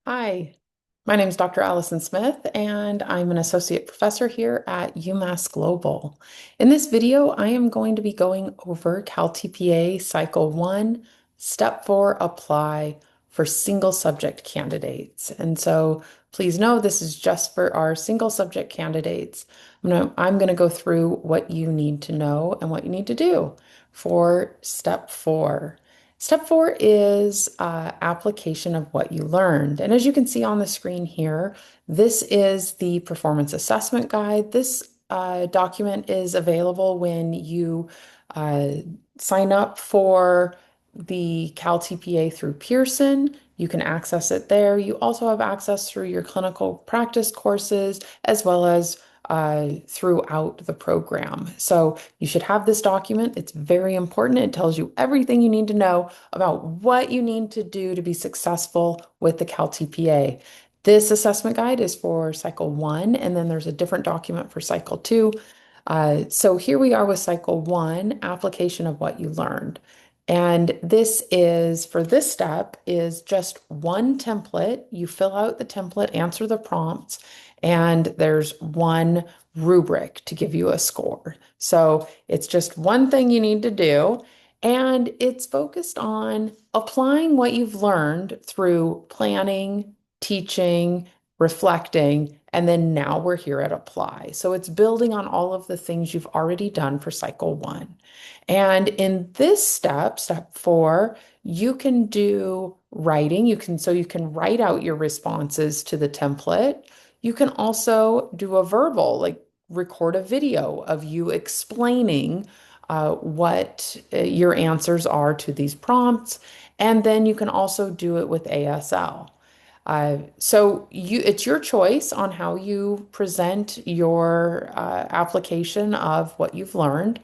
Hi, my name is Dr. Allison Smith, and I'm an associate professor here at UMass Global. In this video, I am going to be going over CalTPA Cycle 1, Step 4 Apply for single subject candidates. And so please know this is just for our single subject candidates. I'm gonna go through what you need to know and what you need to do for Step 4. Step 4 is application of what you learned. And as you can see on the screen here, this is the performance assessment guide. This document is available when you uh, sign up for the CalTPA through Pearson. You can access it there. You also have access through your clinical practice courses as well as throughout the program. So you should have this document. It's very important. It tells you everything you need to know about what you need to do to be successful with the CalTPA. This assessment guide is for Cycle 1, and then there's a different document for Cycle 2. So here we are with Cycle 1, application of what you learned. And this is, for this step, is just one template. You fill out the template, answer the prompts, and there's one rubric to give you a score. So it's just one thing you need to do, and it's focused on applying what you've learned through planning, teaching, reflecting, and then now we're here at apply. So it's building on all of the things you've already done for cycle 1. And in this step, step 4, you can do writing. You can write out your responses to the template. You can also do a verbal, like record a video of you explaining what your answers are to these prompts. And then you can also do it with ASL. It's your choice on how you present your application of what you've learned.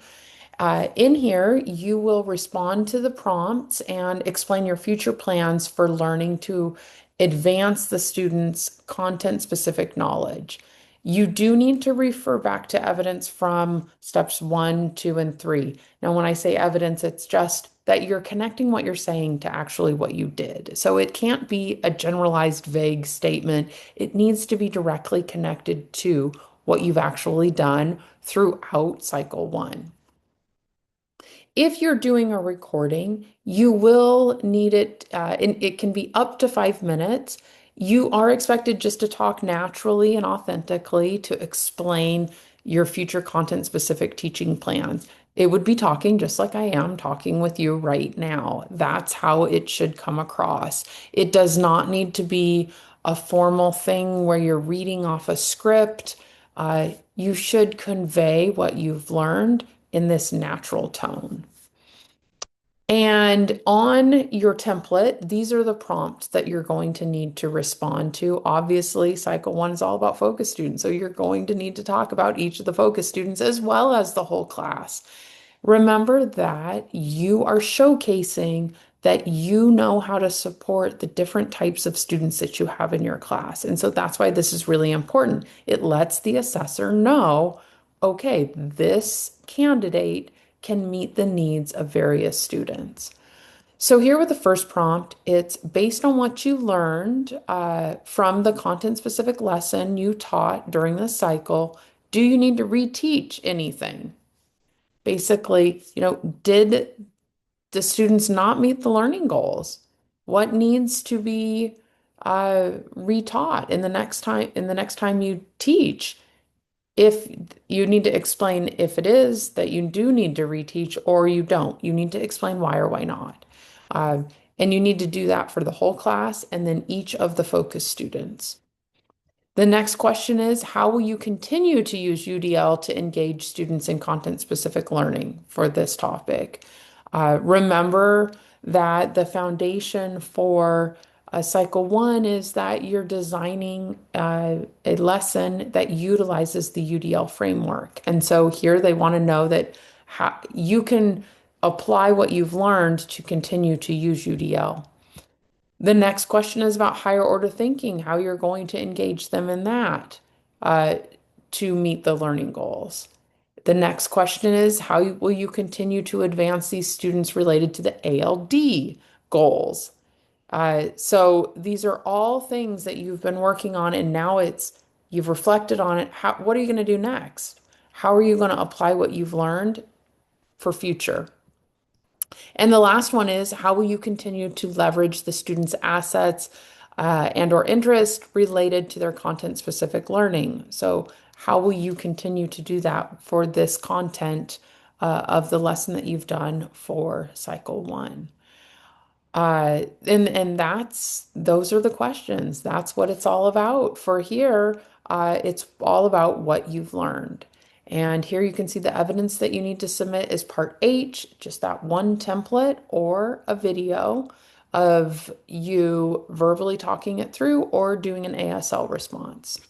In here, you will respond to the prompts and explain your future plans for learning to advance the student's content-specific knowledge. You do need to refer back to evidence from steps 1, 2, and 3. Now, when I say evidence, it's just that you're connecting what you're saying to actually what you did. So it can't be a generalized, vague statement. It needs to be directly connected to what you've actually done throughout cycle 1. If you're doing a recording, you will need it, and it can be up to 5 minutes. You are expected just to talk naturally and authentically to explain your future content specific teaching plans. It would be talking just like I am talking with you right now. That's how it should come across. It does not need to be a formal thing where you're reading off a script. You should convey what you've learned in this natural tone. And on your template, these are the prompts that you're going to need to respond to. Obviously, Cycle 1 is all about focus students, so you're going to need to talk about each of the focus students as well as the whole class. Remember that you are showcasing that you know how to support the different types of students that you have in your class. And so that's why this is really important. It lets the assessor know, okay, this candidate can meet the needs of various students. So here with the first prompt, it's based on what you learned from the content-specific lesson you taught during the cycle. Do you need to reteach anything? Basically, did the students not meet the learning goals? What needs to be retaught in the next time you teach? If you need to explain if it is that you do need to reteach or you don't, you need to explain why or why not. Uh, and you need to do that for the whole class and then each of the focus students. The next question is, how will you continue to use UDL to engage students in content-specific learning for this topic? Remember that the foundation for cycle 1 is that you're designing a lesson that utilizes the UDL framework. And so here they want to know that you can apply what you've learned to continue to use UDL. The next question is about higher order thinking, how you're going to engage them in that uh, to meet the learning goals. The next question is how will you continue to advance these students related to the ALD goals? So these are all things that you've been working on, and now you've reflected on it. What are you going to do next? How are you going to apply what you've learned for future? And the last one is, how will you continue to leverage the students' assets and or interest related to their content specific learning? So how will you continue to do that for this content of the lesson that you've done for Cycle 1? And that's those are the questions. That's what it's all about. For here, it's all about what you've learned. And here you can see the evidence that you need to submit is part H, just that one template or a video of you verbally talking it through or doing an ASL response.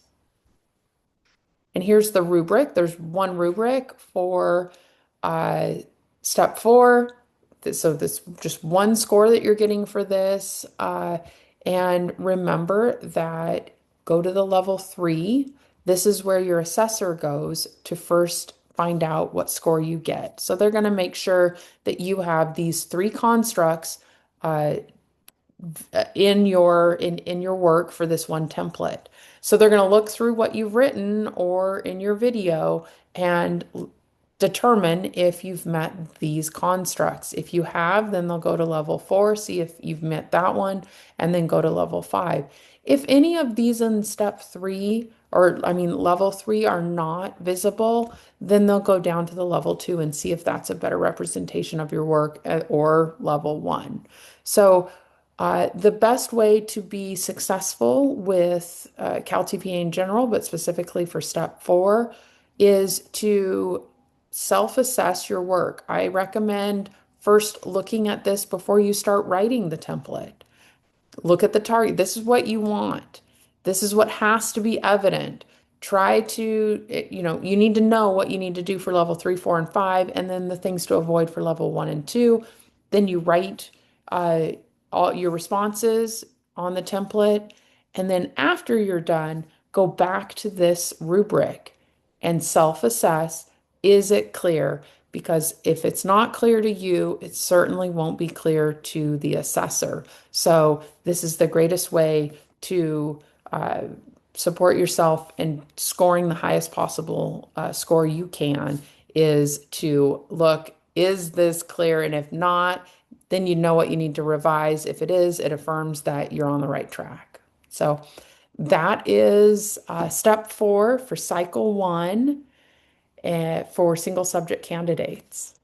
And here's the rubric. There's one rubric for uh, step 4. So this just one score that you're getting for this. And remember that go to the level 3. This is where your assessor goes to first find out what score you get. So they're going to make sure that you have these 3 constructs uh, in your work for this one template. So they're going to look through what you've written or in your video and determine if you've met these constructs. If you have, then they'll go to level 4, see if you've met that one, and then go to level 5. If any of these in step 3, or I mean level 3, are not visible, then they'll go down to the level 2 and see if that's a better representation of your work or level 1. So the best way to be successful with CalTPA in general, but specifically for step 4, is to self-assess your work. I recommend first looking at this before you start writing the template. Look at the target. This is what you want. This is what has to be evident. Try to, you need to know what you need to do for level 3, 4, and 5, and then the things to avoid for level 1 and 2. Then you write uh, all your responses on the template. And then after you're done, go back to this rubric and self-assess. Is it clear? Because if it's not clear to you, it certainly won't be clear to the assessor. So this is the greatest way to support yourself in scoring the highest possible score you can, is to look, is this clear? And if not, then you know what you need to revise. If it is, it affirms that you're on the right track. So that is step 4 for Cycle 1 for single subject candidates.